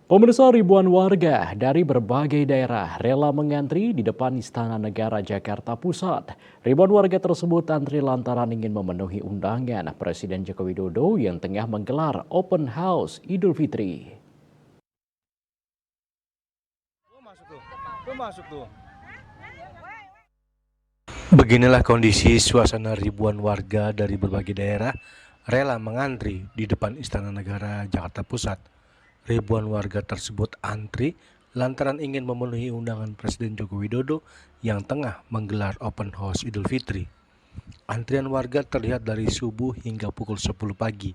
Pemirsa, ribuan warga dari berbagai daerah rela mengantri di depan Istana Negara Jakarta Pusat. Ribuan warga tersebut antri lantaran ingin memenuhi undangan Presiden Joko Widodo yang tengah menggelar Open House Idul Fitri. Beginilah kondisi suasana ribuan warga dari berbagai daerah rela mengantri di depan Istana Negara Jakarta Pusat. Ribuan warga tersebut antri lantaran ingin memenuhi undangan Presiden Joko Widodo yang tengah menggelar Open House Idul Fitri. Antrian warga terlihat dari subuh hingga pukul 10 pagi.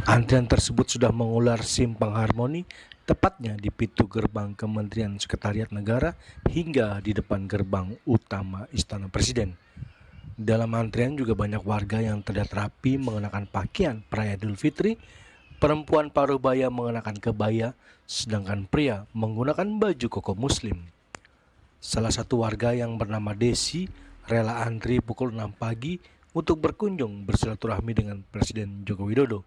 Antrian tersebut sudah mengular simpang Harmoni, tepatnya di pintu gerbang Kementerian Sekretariat Negara hingga di depan gerbang utama Istana Presiden. Dalam antrian juga banyak warga yang terlihat rapi mengenakan pakaian perayaan Idul Fitri. Perempuan paruh baya mengenakan kebaya, sedangkan pria menggunakan baju koko muslim. Salah satu warga yang bernama Desi rela antri pukul 6 pagi untuk berkunjung bersilaturahmi dengan Presiden Joko Widodo.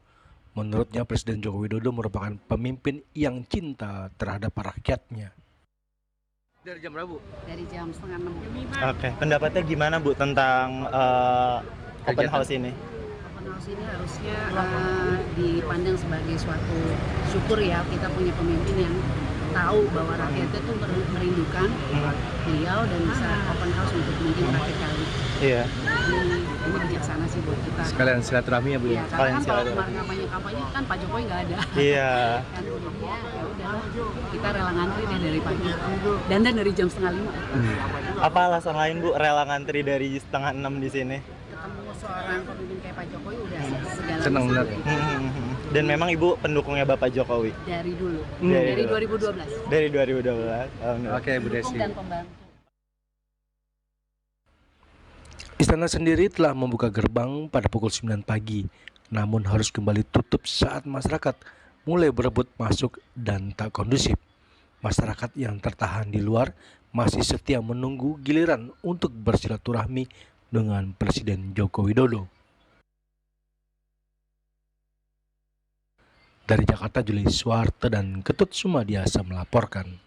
Menurutnya Presiden Joko Widodo merupakan pemimpin yang cinta terhadap rakyatnya. Dari jam berapa, Bu? Dari jam 5:30. Oke, pendapatnya gimana, Bu, tentang open house ini? Open house ini harusnya dipandang sebagai suatu syukur ya, kita punya pemimpin yang tahu bahwa rakyatnya tuh merindukan beliau dan bisa open house untuk mungkin terakhir kali. Iya. Ini bijaksana sih buat kita. Sekalian silaturahmi ya, Bu? Iya, karena kan kalau kemarin kampanye kan Pak Jokowi nggak ada. Iya. Kan jadinya ya udah kita rela ngantri deh dari pagi dan dari jam 4:30. Apa alasan lain, Bu, rela ngantri dari 5:30 di sini? Ketemu seorang pemimpin kayak Pak Jokowi udah segala Senang benar. Dan memang Ibu pendukungnya Bapak Jokowi? dari dulu, Dari dari dulu. 2012. Dari 2012. Oke, Bu Pendukung Desi. dan pembantu. Istana sendiri telah membuka gerbang pada pukul 9 pagi, namun harus kembali tutup saat masyarakat mulai berebut masuk dan tak kondusif. Masyarakat yang tertahan di luar masih setia menunggu giliran untuk bersilaturahmi dengan Presiden Joko Widodo. Dari Jakarta, Juli Suwarte dan Ketut Sumadiasa melaporkan.